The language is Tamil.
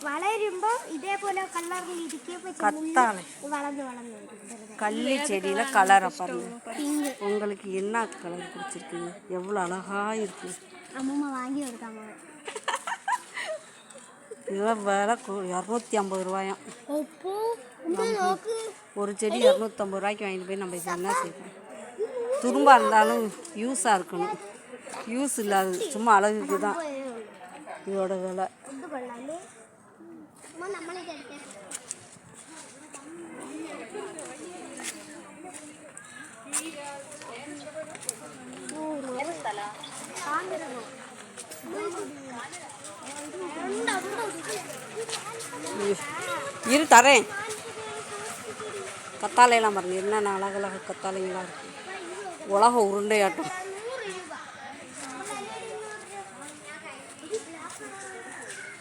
വളരുമ്പോൾ ഇതേപോലെ കളറിൽ ഇരിക്കുമ്പോൾ கத்தாழை വളർന്ന് വളർന്ന് വരും. கள்ளி செடியில் கலரை பாருங்க. உங்களுக்கு என்ன கலர் பிடிச்சிருக்குங்க? எவ்வளோ அழகாக இருக்குது. அம்மா வாங்கி கொடுத்தாங்க. இதெல்லாம் விலை 250 ரூபாயாம். ஒரு செடி 250 ரூபாய்க்கு வாங்கிட்டு போய் நம்ம இது என்ன செய்யணும்? துரும்பாக இருந்தாலும் யூஸாக இருக்கணும். யூஸ் இல்லாது சும்மா அழகுக்கு தான் இதோட விலை. இரு தரேன். கத்தாழையெல்லாம் பாருங்க, என்னென்ன அழகழக கத்தாழைங்களாம் இருக்குது. உலக உருண்டையாட்டம்.